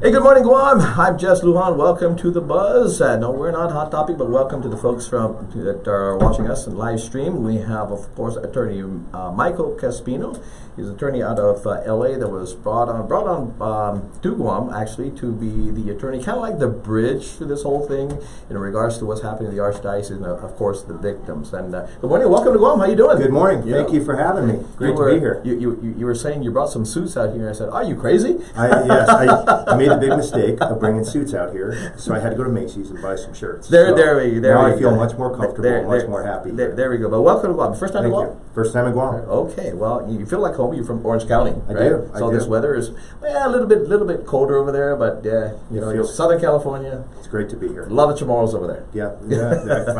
Hey, good morning, Guam. I'm Jess Lujan. Welcome to The Buzz. No, we're not Hot Topic, but welcome to the folks that are watching us in live stream. We have, of course, attorney Michael Caspino. He's an attorney out of L.A. that was brought on to Guam, actually, to be the attorney, kind of like the bridge to this whole thing in regards to what's happening in the Archdiocese and, of course, the victims. And good morning. Welcome to Guam. How you doing? Good morning. Thank you for having me. Great to be here. You were saying you brought some suits out here. I said, are you crazy? Yes, I made a big mistake of bringing suits out here, so I had to go to Macy's and buy some shirts. There I feel much more comfortable, much more happy. There we go. But welcome to Guam. First time in Guam? First time in Guam. Okay. Well, you feel like home. You're from Orange County, right? I do. So this weather is a little bit colder over there, but you're Southern California. It's great to be here. A lot of tomorrows over there. Yeah.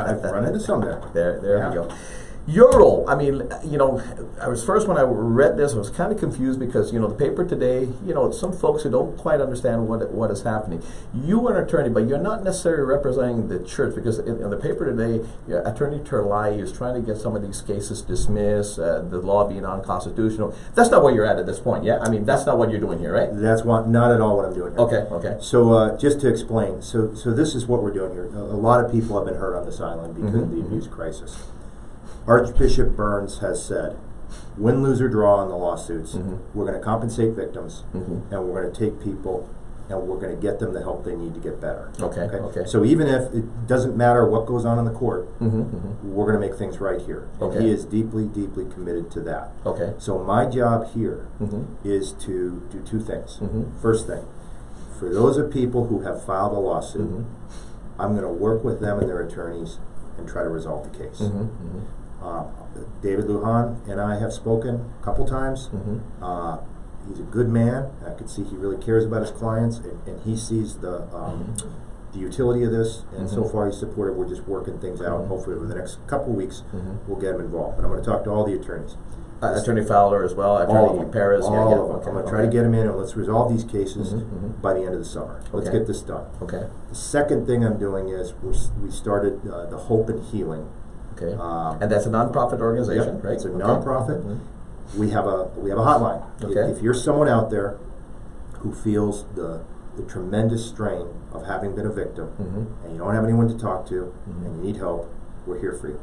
I've run into some there. There we go. Your role, I mean, I was first when I read this, I was kind of confused because, the paper today, some folks who don't quite understand what is happening. You are an attorney, but you're not necessarily representing the church because in the paper today, Attorney Turlai is trying to get some of these cases dismissed, the law being unconstitutional. That's not where you're at this point, yeah? I mean, that's not what you're doing here, right? That's not at all what I'm doing here. Okay. So just to explain, so this is what we're doing here. A lot of people have been hurt on this island because of the abuse crisis. Archbishop Burns has said, win, lose, or draw on the lawsuits, we're going to compensate victims, and we're going to take people, and we're going to get them the help they need to get better. Okay. So even if it doesn't matter what goes on in the court, we're going to make things right here. And he is deeply, deeply committed to that. Okay. So my job here is to do two things. First thing, for those of people who have filed a lawsuit, I'm going to work with them and their attorneys and try to resolve the case. David Lujan and I have spoken a couple times. He's a good man. I could see he really cares about his clients, and he sees the utility of this. And so far, he's supportive. We're just working things out. Hopefully, over the next couple of weeks, we'll get him involved. But I'm going to talk to all the attorneys. Attorney Fowler as well. Attorney Perez. All of them. I'm going to try to get him in, and let's resolve these cases by the end of the summer. Let's get this done. Okay. The second thing I'm doing is we started the Hope and Healing. Okay. And that's a nonprofit organization, right? It's a nonprofit. We have a hotline. Okay. If you're someone out there who feels the tremendous strain of having been a victim, and you don't have anyone to talk to, and you need help, we're here for you.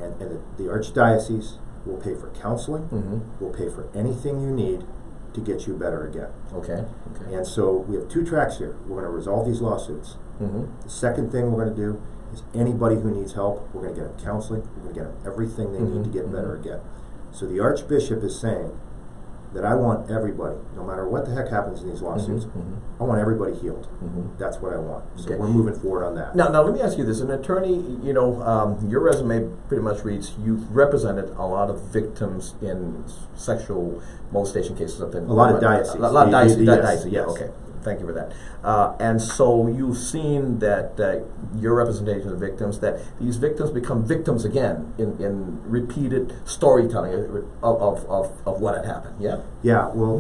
And the Archdiocese will pay for counseling. We'll pay for anything you need to get you better again. Okay. And so we have two tracks here. We're going to resolve these lawsuits. The second thing we're going to do is anybody who needs help, we're going to get them counseling, we're going to get them everything they need to get better again. So the Archbishop is saying that I want everybody, no matter what the heck happens in these lawsuits, I want everybody healed. That's what I want. So we're moving forward on that. Now let me ask you this. An attorney, your resume pretty much reads, you've represented a lot of victims in sexual molestation cases. A lot of dioceses. A lot of dioceses. Yes. Yeah, okay. Thank you for that. And so you've seen that your representation of victims, that these victims become victims again in repeated storytelling of what had happened. Yeah. Yeah. Well,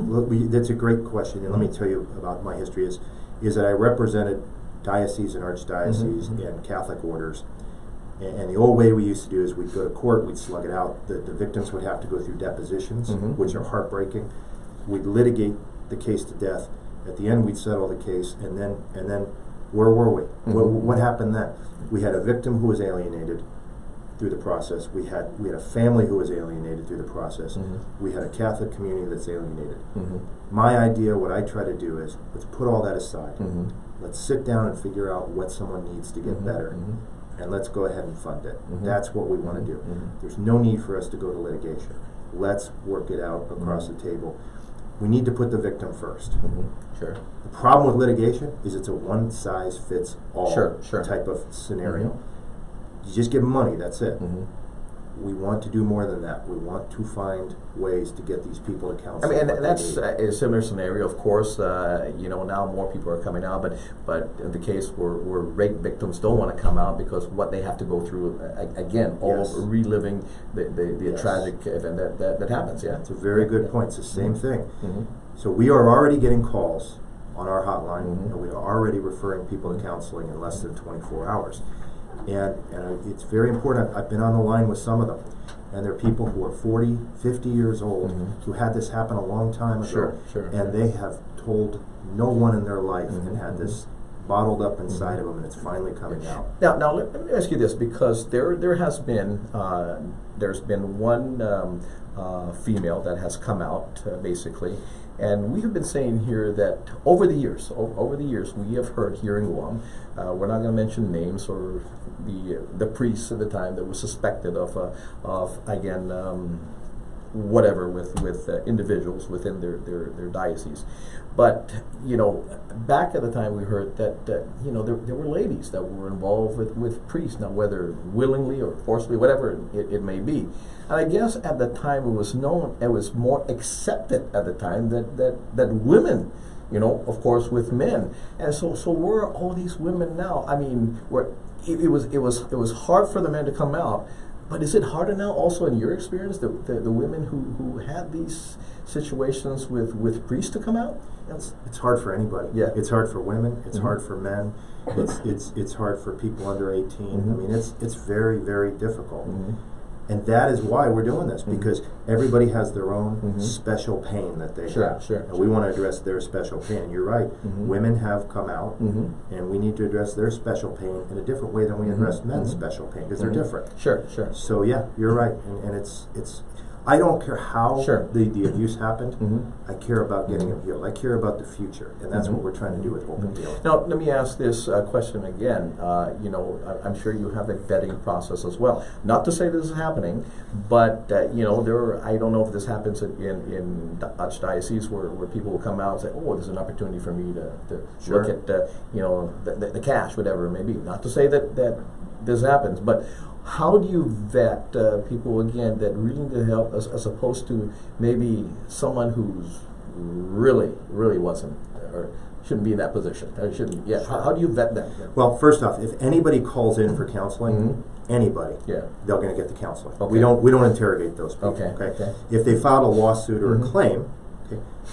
that's a great question, and let me tell you about my history. Is that I represented dioceses and archdioceses and Catholic orders, and the old way we used to do is we'd go to court, we'd slug it out. The victims would have to go through depositions, which are heartbreaking. We'd litigate the case to death. At the end, we'd settle the case, and then where were we? What happened then? We had a victim who was alienated through the process. We had a family who was alienated through the process. We had a Catholic community that's alienated. My idea, what I try to do is, let's put all that aside. Let's sit down and figure out what someone needs to get better, and let's go ahead and fund it. That's what we want to do. There's no need for us to go to litigation. Let's work it out across the table. We need to put the victim first. Sure. The problem with litigation is it's a one-size-fits-all type of scenario. You just give them money, that's it. We want to do more than that. We want to find ways to get these people to counsel. I mean, and that's a similar scenario, of course. Now more people are coming out, but in the case where rape victims don't want to come out because what they have to go through again, all reliving the tragic event that happens. Yeah, it's a very good point. It's the same thing. So we are already getting calls on our hotline, and we are already referring people to counseling in less than 24 hours. And it's very important. I've been on the line with some of them, and they're people who are 40, 50 years old who had this happen a long time ago, and they have told no one in their life and had this bottled up inside of them, and it's finally coming out. Now let me ask you this, because there has been there's been one female that has come out basically, and we have been saying here that over the years we have heard here in Guam, we're not going to mention names or the priests at the time that was suspected of again whatever with individuals within their diocese. But back at the time we heard that there were ladies that were involved with priests, now whether willingly or forcibly, whatever it may be. And I guess at the time it was known, it was more accepted at the time that women, of course, with men. And so where are all these women now? I mean, it was hard for the men to come out. But is it harder now also in your experience, the women who had these situations with priests to come out? It's hard for anybody. Yeah. It's hard for women, it's hard for men, it's hard for people under 18. I mean, it's very, very difficult. And that is why we're doing this, because everybody has their own special pain that they have. Sure. And we want to address their special pain. And you're right, women have come out, and we need to address their special pain in a different way than we address men's special pain, because they're different. Sure. So yeah, you're right. And it's I don't care how the abuse happened. I care about getting them healed. I care about the future, and that's what we're trying to do with Hope and Healing. Now, let me ask this question again. I'm sure you have a vetting process as well. Not to say this is happening, but I don't know if this happens in Dutch diocese where people will come out and say, "Oh, there's an opportunity for me to look at the cash, whatever it may be." Not to say that this happens, but how do you vet people again that really need help as opposed to maybe someone who's really wasn't or shouldn't be in that position? Or shouldn't. Yeah. How do you vet them? Well, first off, if anybody calls in for counseling, anybody, they're going to get the counseling. Okay. We don't interrogate those people. Okay. If they filed a lawsuit or a claim,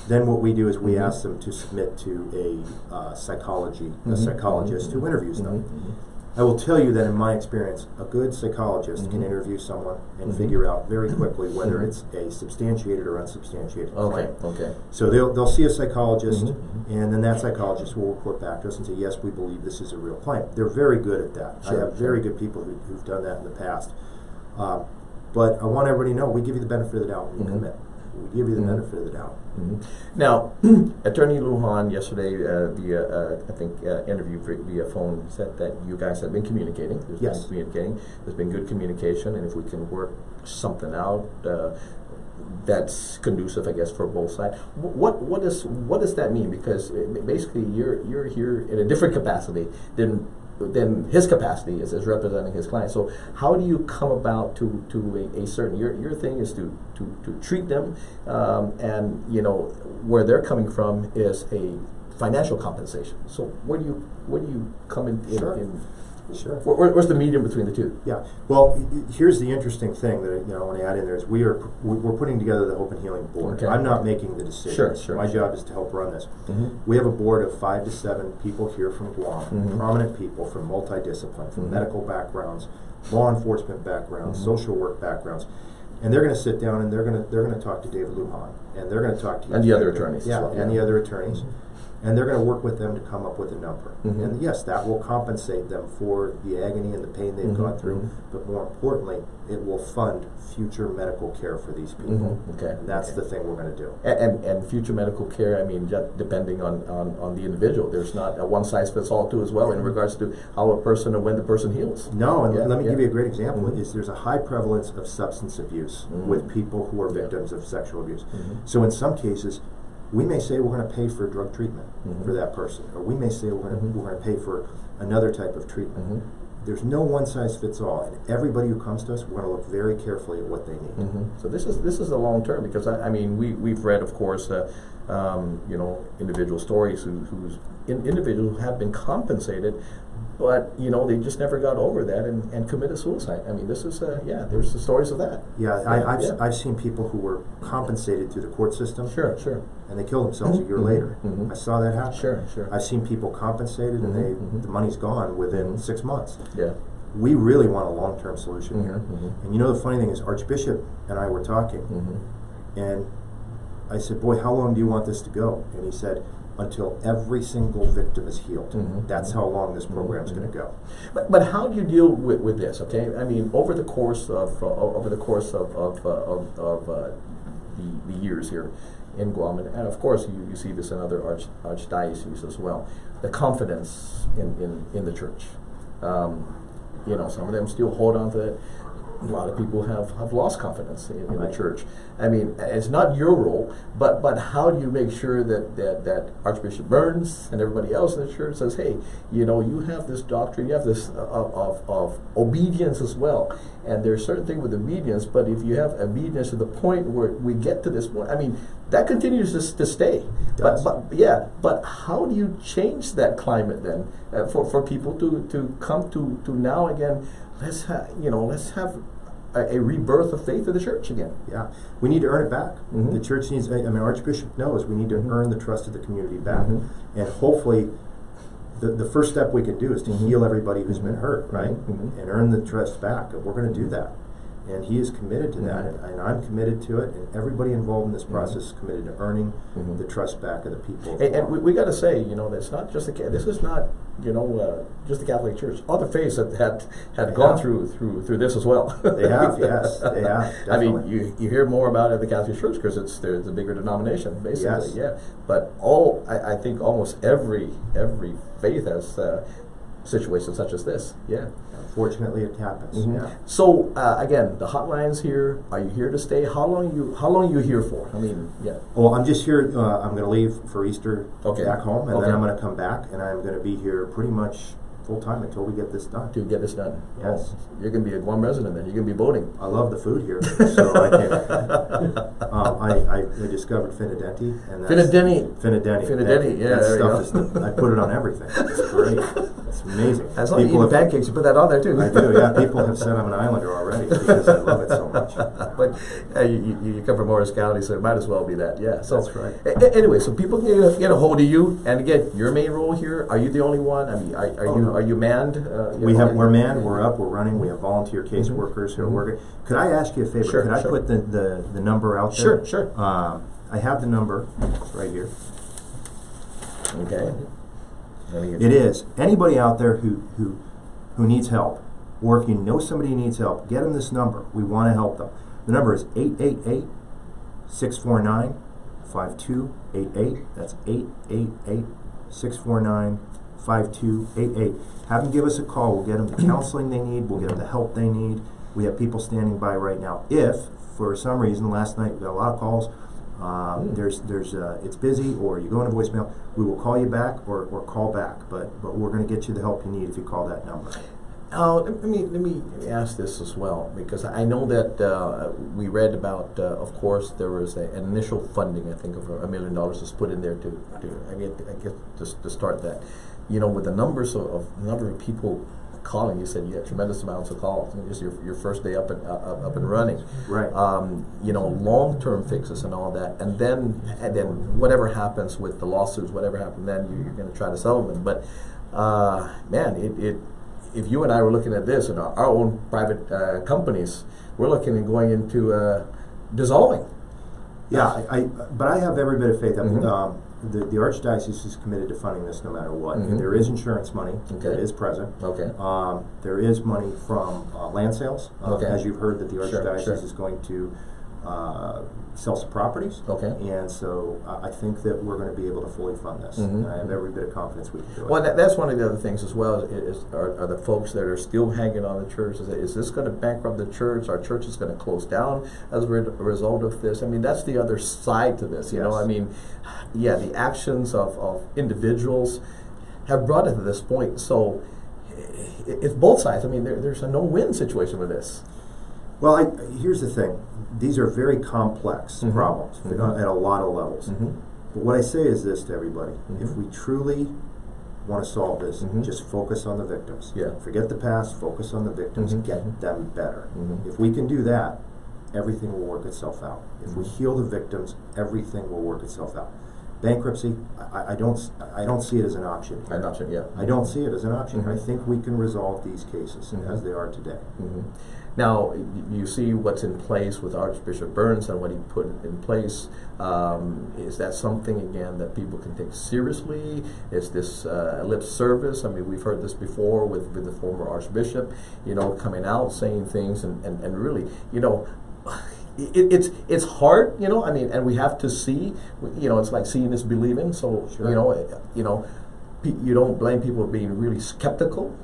then what we do is we ask them to submit to a psychologist who interviews them. I will tell you that in my experience, a good psychologist can interview someone and figure out very quickly whether it's a substantiated or unsubstantiated claim. Okay. So they'll see a psychologist, and then that psychologist will report back to us and say, yes, we believe this is a real claim. They're very good at that. I have very good people who've done that in the past. But I want everybody to know, we give you the benefit of the doubt when you commit. We give you the benefit of the doubt. Now, Attorney Lujan yesterday via interview via phone said that you guys have been communicating. There's been good communication, and if we can work something out that's conducive, I guess, for both sides. What does that mean? Because basically you're here in a different capacity than his capacity is as representing his client. So how do you come about to a certain, your thing is to treat them, and where they're coming from is a financial compensation. So where do you come in? Sure. Where's the medium between the two? Yeah. Well, here's the interesting thing that I want to add in there is we're putting together the Hope and Healing Board. Okay. I'm not making the decisions. Sure. My job is to help run this. We have a board of 5 to 7 people here from Guam, prominent people from multidiscipline, from medical backgrounds, law enforcement backgrounds, social work backgrounds. And they're going to sit down and they're going to talk to David Lujan, and they're going to talk to you and the other attorneys. And the other attorneys. And they're going to work with them to come up with a number. And yes, that will compensate them for the agony and the pain they've gone through, but more importantly, it will fund future medical care for these people. And that's the thing we're going to do. And future medical care, I mean, just depending on the individual. There's not a one-size-fits-all too as well in regards to how a person or when the person heals. No, and let me give you a great example. Is there's a high prevalence of substance abuse with people who are victims of sexual abuse. So in some cases, we may say we're going to pay for drug treatment for that person, or we may say we're going to pay for another type of treatment. There's no one size fits all, and everybody who comes to us, we're going to look very carefully at what they need. So this is the long term, because I mean we've read, of course, individual stories whose individuals have been compensated, but they just never got over that and committed suicide. I mean, this is there's the stories of that. I've seen people who were compensated through the court system. Sure. And they killed themselves a year later. I saw that happen. Sure. I've seen people compensated and the money's gone within 6 months. Yeah. We really want a long-term solution here. And the funny thing is, Archbishop and I were talking, and I said, boy, how long do you want this to go? And he said, until every single victim is healed. Mhm. That's how long this program is going to go. But how do you deal with this? Okay, I mean, over the course of the years here in Guam, and of course you see this in other archdioceses as well. The confidence in the church. Some of them still hold on to it. A lot of people have lost confidence in the church. I mean, it's not your role, but how do you make sure that Archbishop Burns and everybody else in the church says, hey, you have this doctrine, you have this of obedience as well, and there's certain thing with obedience, but if you have obedience to the point where we get to this point, I mean, that continues to stay. But how do you change that climate then for people to come to now again? Let's have a rebirth of faith of the church again. Yeah, we need to earn it back. Mhm. The church needs. I mean, Archbishop knows we need to earn the trust of the community back, Mhm. and hopefully, the first step we can do is to heal everybody who's been hurt, right, Mhm. and earn the trust back. And we're going to do that, and he is committed to that, and I'm committed to it, and everybody involved in this process is committed to earning the trust back of the people. And we got to say, that's not just this is not just the Catholic Church. Other faiths had gone through this as well. They have, yes, they have. Definitely. I mean, you hear more about it at the Catholic Church because there's a bigger denomination, basically. Yes. Yeah, but I think almost every faith has situations such as this. Yeah. Unfortunately, it happens. Mhm. Yeah. So again, the hotline's here. Are you here to stay? How long are you here for? I mean, yeah. Well, I'm just here. I'm going to leave for Easter back home, and Okay. then I'm going to come back, and I'm going to be here pretty much full time until we get this done. To get this done. Yes. Oh, you're going to be a Guam resident then. You're going to be boating. I love the food here, so I can. I discovered Finidenti, and that's Finidenti, yeah, That there you stuff I put it on everything. It's great. It's amazing. As long as you eat the pancakes, you put that on there too. I do. Yeah, people have said I'm an islander already because I love it so much. But you come from Morris County, so it might as well be that. Yeah. So that's right. Anyway, so people can get a hold of you, and again, your main role here. Are you the only one? I mean, are you manned? We're manned. We're up. We're running. We have volunteer case workers who are working. Could I ask you a favor? Sure, Could I put the number out there? Sure. I have the number. It's right here. Okay. It is. Anybody out there who needs help, or if you know somebody who needs help, get them this number. We want to help them. The number is 888-649-5288. That's 888-649-5288. Have them give us a call. We'll get them the counseling they need. We'll get them the help they need. We have people standing by right now. If, for some reason, last night we got a lot of calls, it's busy, or you go into voicemail, we will call you back or call back. But we're going to get you the help you need if you call that number. Let me ask this as well, because I know that we read about, of course, there was an initial funding, I think, of $1 million was put in there to start that. With the number of people calling, you said you had tremendous amounts of calls. Just your first day up and running. Right. Long-term fixes and all that, and then whatever happens with the lawsuits, whatever happens, then you're going to try to settle them. But if you and I were looking at this in our own private companies, we're looking at going into dissolving. Yeah, but I have every bit of faith. The Archdiocese is committed to funding this no matter what. There is insurance money that is present. Okay. There is money from land sales. As you've heard, that the Archdiocese is going to sell some properties. Okay. And so I think that we're going to be able to fully fund this. And I have every bit of confidence we can do it. Well, that's one of the other things as well, are the folks that are still hanging on the church. Is this going to bankrupt the church? Our church is going to close down as a result of this? I mean, that's the other side to this, you know? I mean, yeah, the actions of individuals have brought it to this point. So it's both sides. I mean, there's a no-win situation with this. Well, here's the thing. These are very complex problems at a lot of levels. But what I say is this to everybody. If we truly want to solve this, just focus on the victims. Yeah. Forget the past, focus on the victims, get them better. If we can do that, everything will work itself out. If we heal the victims, everything will work itself out. bankruptcy, I don't see it as an option. An option, yeah. I don't see it as an option. Mm-hmm. I think we can resolve these cases Mm-hmm. as they are today. Mm-hmm. Now, you see what's in place with Archbishop Burns and what he put in place. Is that something, again, that people can take seriously? Is this lip service? I mean, we've heard this before with the former Archbishop, coming out saying things and really, it's hard, I mean, and we have to see, it's like seeing is believing. So, Sure. You don't blame people for being really skeptical.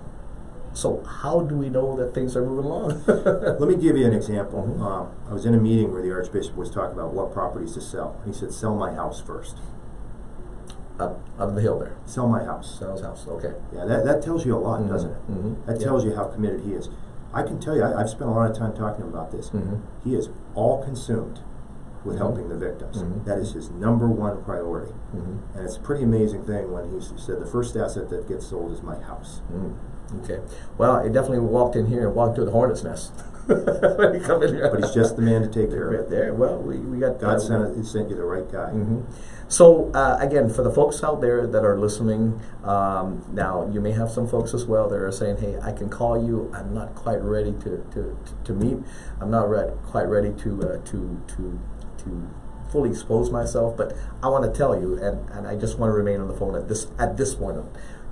So how do we know that things are moving along? Let me give you an example. Mm-hmm. I was in a meeting where the Archbishop was talking about what properties to sell. He said, sell my house first. Up the hill there. Sell my house. Sell his house, okay. Yeah, that tells you a lot, Mm-hmm. doesn't it? Mm-hmm. That tells you how committed he is. I can tell you, I've spent a lot of time talking about this. Mm-hmm. He is all consumed with Mm-hmm. helping the victims. Mm-hmm. That is his #1 priority. Mm-hmm. And it's a pretty amazing thing when he said, the first asset that gets sold is my house. Mm. Okay. Well, it definitely walked in here and walked to the hornet's nest. When you come in here. But he's just the man to take care of Right it. there. Well, we got God sent you the right guy. Mm-hmm. So again, for the folks out there that are listening, now you may have some folks as well that are saying, "Hey, I can call you. I'm not quite ready to meet. I'm not quite ready to fully expose myself, but I want to tell you, and I just want to remain on the phone at this point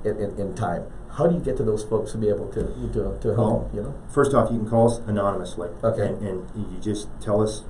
in time." How do you get to those folks to be able to help? First off, you can call us anonymously. Okay. And you just tell us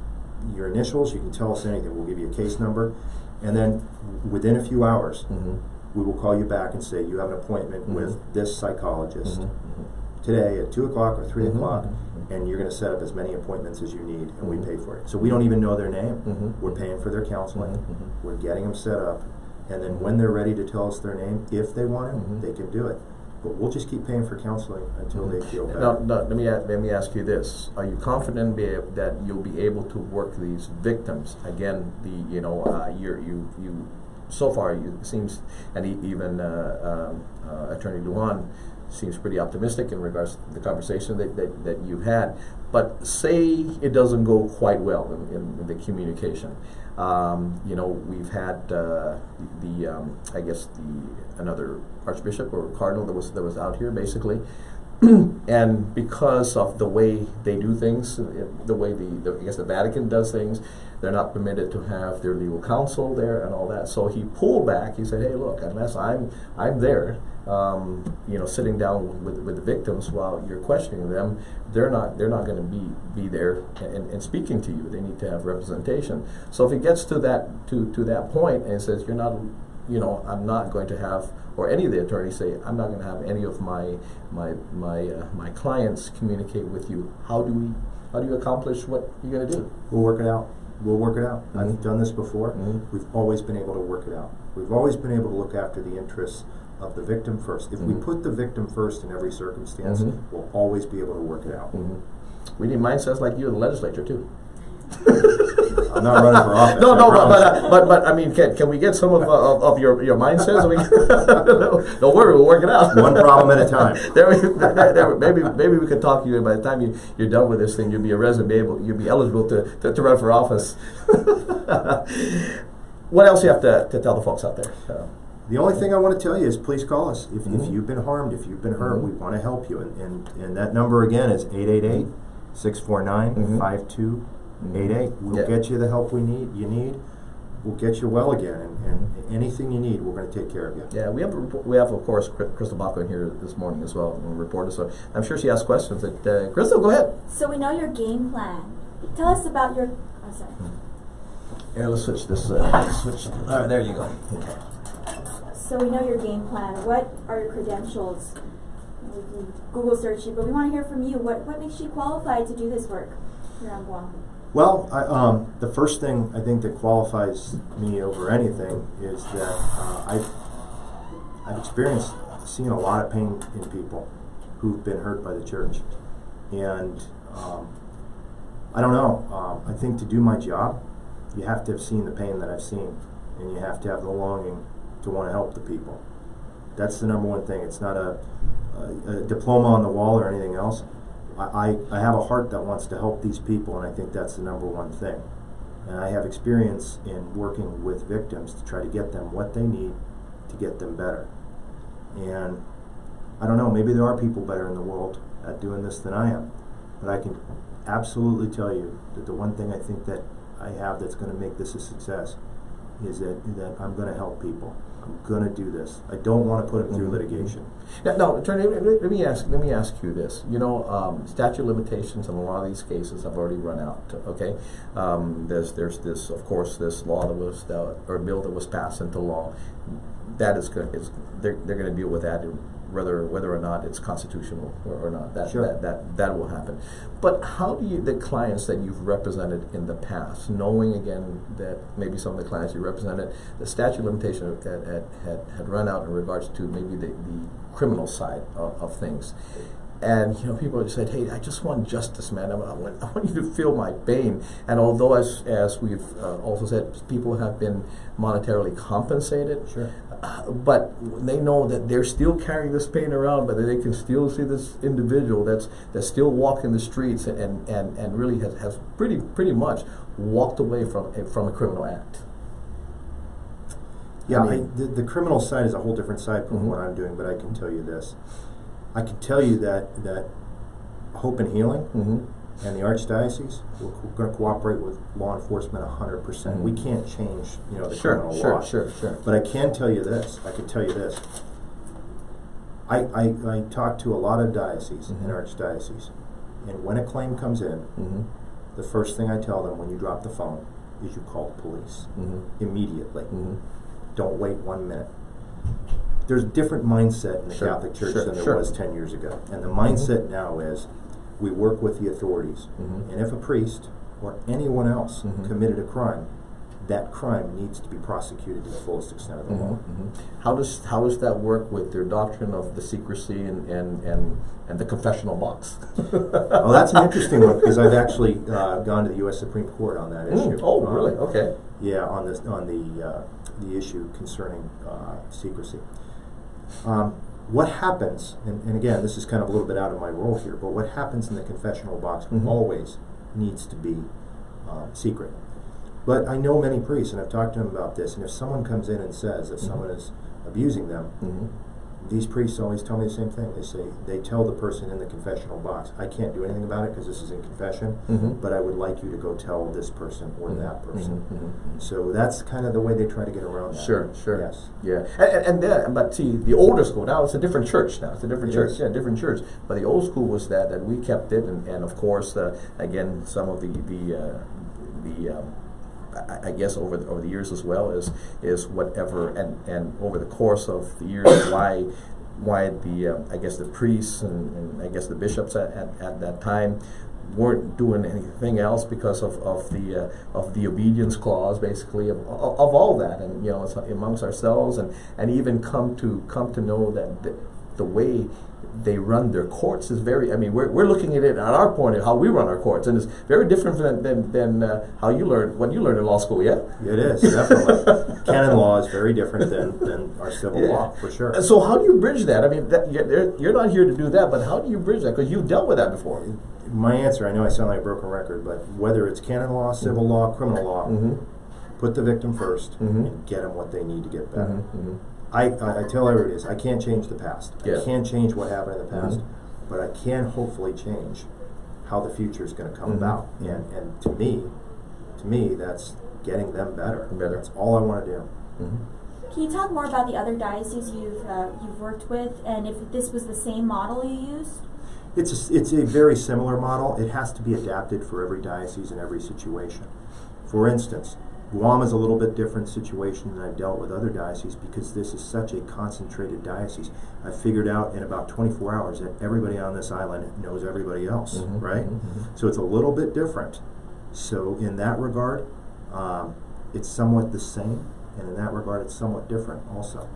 your initials. You can tell us anything. We'll give you a case number. And then within a few hours, Mm-hmm. we will call you back and say, you have an appointment Mm-hmm. with this psychologist Mm-hmm. today at 2 o'clock or 3 Mm-hmm. o'clock, Mm-hmm. and you're going to set up as many appointments as you need, and we Mhm. pay for it. So we don't even know their name. Mhm. We're paying for their counseling. Mhm. We're getting them set up. And then when they're ready to tell us their name, if they want it, Mhm. they can do it. But we'll just keep paying for counseling until they feel better. Now, let me ask you this: are you confident that you'll be able to work these victims again? You so far it seems, and even Attorney Lujan seems pretty optimistic in regards to the conversation that you had. But say it doesn't go quite well in the communication. We've had another archbishop or cardinal that was out here basically, and because of the way they do things, the way the Vatican does things, they're not permitted to have their legal counsel there and all that. So he pulled back. He said, "Hey, look, unless I'm there, sitting down with the victims while you're questioning them, they're not going to be there and speaking to you. They need to have representation." So if it gets to that point and says, "You're not, I'm not going to have," or any of the attorneys say, "I'm not going to have any of my clients communicate with you," how do you accomplish what you're going to do? We'll work it out. Mm-hmm. I've done this before. Mm-hmm. We've always been able to work it out. We've always been able to look after the interests of the victim first. If we Mhm. put the victim first in every circumstance, Mhm. we'll always be able to work it out. Mm-hmm. We need mindsets like you in the legislature too. I'm not running for office. No, I promise. but I mean, can we get some of your mindsets? Don't worry, we'll work it out. One problem at a time. Maybe we could talk to you by the time you're done with this thing. You'll be arrested, you'll be eligible to run for office. What else you have to tell the folks out there? The only thing I want to tell you is please call us. If Mhm. you've been harmed, if you've been hurt, Mhm. we want to help you. And that number again is 888-649-5288. We'll Yeah. get you the help you need. We'll get you well again. And anything you need, we're going to take care of you. Yeah, we have of course Crystal Baco in here this morning as well, a reporter. So I'm sure she has questions. Crystal, go ahead. So we know your game plan. Tell us about your. Oh, sorry. Here, let's switch this. Switch. All right, there you go. Okay. So we know your game plan. What are your credentials? We can Google search you, but we want to hear from you. What makes you qualified to do this work here on Guam? Well, the first thing I think that qualifies me over anything is that I've experienced seeing a lot of pain in people who've been hurt by the church. And I don't know, I think to do my job, you have to have seen the pain that I've seen, and you have to have the longing to want to help the people. That's the number one thing. It's not a diploma on the wall or anything else. I have a heart that wants to help these people, and I think that's the number one thing. And I have experience in working with victims to try to get them what they need to get them better. And I don't know, maybe there are people better in the world at doing this than I am, but I can absolutely tell you that the one thing I think that I have that's going to make this a success is that I'm going to help people. I'm going to do this. I don't want to put them through litigation. Now, attorney, let me ask you this. You know, statute of limitations in a lot of these cases have already run out. Okay, there's this, of course, this law that was or bill that was passed into law. That is good. They're going to deal with that, whether or not it's constitutional or not. That will happen. But how do you, the clients that you've represented in the past, knowing again that maybe some of the clients you represented, the statute of limitation had run out in regards to maybe the criminal side of things. And, you know, people have said, hey, I just want justice, man. I want you to feel my pain. And although, as we've also said, people have been monetarily compensated, Sure. But they know that they're still carrying this pain around, but they can still see this individual that's still walking the streets and really has pretty much walked away from a criminal act. Yeah, the criminal side is a whole different side from what I'm doing, but I can tell you this. I can tell you that Hope and Healing and the Archdiocese, we're going to cooperate with law enforcement 100%. We can't change, you know, the criminal law. Sure. But I can tell you this. I talk to a lot of dioceses and archdioceses, and when a claim comes in, the first thing I tell them when you drop the phone is you call the police immediately. Don't wait 1 minute. There's a different mindset in the Catholic Church than there was 10 years ago. And the mindset now is we work with the authorities. And if a priest or anyone else committed a crime, that crime needs to be prosecuted to the fullest extent of the law. How does that work with their doctrine of the secrecy and the confessional box? Oh, that's an interesting one, because I've actually gone to the U.S. Supreme Court on that issue. Oh, really? Okay. Yeah, on the issue concerning secrecy. What happens, and again, this is kind of a little bit out of my role here, but what happens in the confessional box always needs to be secret. But I know many priests, and I've talked to them about this, and if someone comes in and says that someone is abusing them, these priests always tell me the same thing. They tell the person in the confessional box, I can't do anything about it because this is in confession, but I would like you to go tell this person or that person. So that's kind of the way they try to get around that. Sure. Yes. Yeah. And then, but see, the older school, now it's a different church now. It's a different church. Yeah, different church. But the old school was that we kept it, and of course, again, some of the I guess over the years as well is whatever, and over the course of the years why the I guess the priests and I guess the bishops at that time weren't doing anything else because of the obedience clause, basically of all that, and you know, it's amongst ourselves, and even come to know that the way they run their courts is very, I mean, we're looking at it at our point of how we run our courts, and it's very different than how you learned, what you learned in law school, yeah? It is, definitely. Canon law is very different than our civil law, for sure. And so how do you bridge that? I mean, you're not here to do that, but how do you bridge that? Because you've dealt with that before. My answer, I know I sound like a broken record, but whether it's canon law, civil law, criminal law, put the victim first and get them what they need to get better. I tell everybody this, I can't change the past. I can't change what happened in the past, but I can hopefully change how the future is going to come about. And to me, that's getting them better. That's all I want to do. Can you talk more about the other dioceses you've worked with, and if this was the same model you used? It's a very similar model. It has to be adapted for every diocese and every situation. For instance, Guam is a little bit different situation than I've dealt with other dioceses because this is such a concentrated diocese. I figured out in about 24 hours that everybody on this island knows everybody else, right? So it's a little bit different. So in that regard, it's somewhat the same, and in that regard, it's somewhat different also.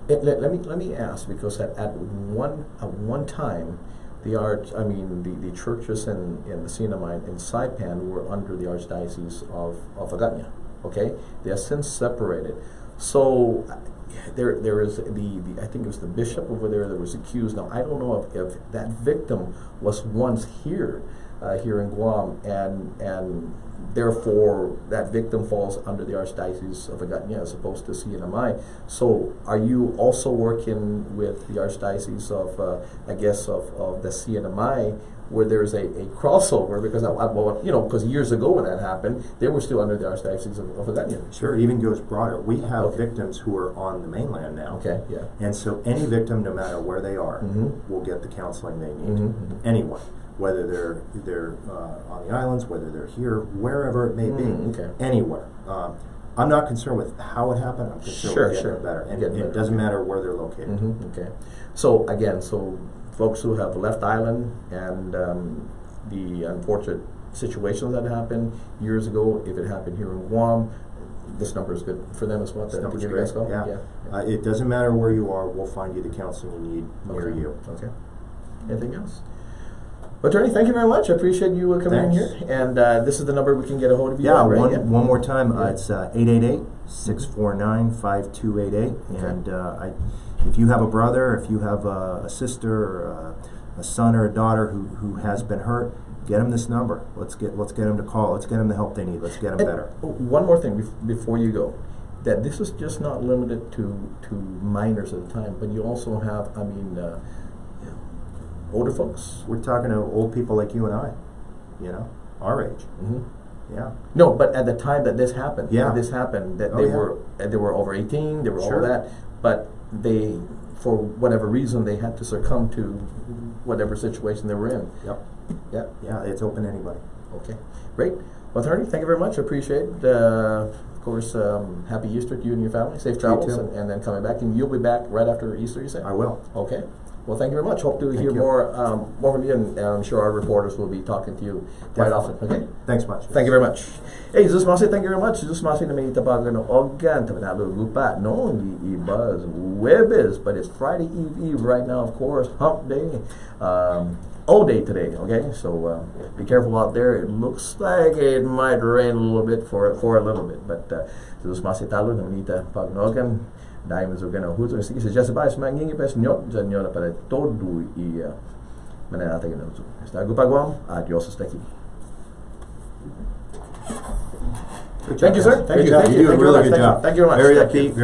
Let me ask, because at one time, the churches in the Sinamite and Saipan were under the Archdiocese of Agutya. Okay, they have since separated. So there is I think it was the bishop over there that was accused. Now I don't know if that victim was once here, here in Guam, and therefore that victim falls under the Archdiocese of Agutya as opposed to CNMI. So are you also working with the Archdiocese of, of the CNMI, where there's a crossover? Because because years ago when that happened, they were still under the Archdiocese of Agutya. Sure, it even goes broader. We have victims who are on the mainland now. Okay, yeah. And so any victim, no matter where they are, will get the counseling they need. Anyone. Whether they're on the islands, whether they're here, wherever it may be, anywhere. I'm not concerned with how it happened. I'm concerned with getting it better, and it doesn't matter where they're located. Okay. So again, folks who have left island and the unfortunate situations that happened years ago, if it happened here in Guam, this number is good for them as well. This number's great. It doesn't matter where you are. We'll find you the counseling you need near you. Okay. Anything else? Attorney, thank you very much. I appreciate you coming in here. And this is the number we can get a hold of you. Yeah, one more time. It's 888-649-5288. And if you have a brother, if you have a sister, or a son or a daughter who has been hurt, get them this number. Let's get them to call. Let's get them the help they need. Let's get them better. One more thing before you go. That this is just not limited to minors at the time, but you also have, older folks. We're talking to old people like you and I, our age. Yeah. No, but at the time that this happened, they were over 18. They were all that, but they, for whatever reason, they had to succumb to whatever situation they were in. Yep. Yeah. It's open to anybody. Okay. Great. Well, attorney, thank you very much. I appreciate it. Of course, happy Easter to you and your family. Safe travels, and then coming back. And you'll be back right after Easter, you say? I will. Okay. Well, thank you very much. Hope to hear more from you, and I'm sure our reporters will be talking to you quite often. Okay? Thanks much. Thank you very much. Hey, Jesus Masi, thank you very much. Jesus Masi na may tabagan ng organ, tabanalo lupa, no, i-buzz, webis, but it's Friday Eve right now, of course, hump day, all day today, okay? So be careful out there. It looks like it might rain a little bit for a little bit, but Jesus Masi talo na may tabagan dahil masugano huto sige sa just ba mangingi pes nyot janyo na para todo i mananatag na uso. Está Guam. Adios hasta aquí. Thank you, sir. Thank you. You do a really good job. Thank you very much. Very upbeat.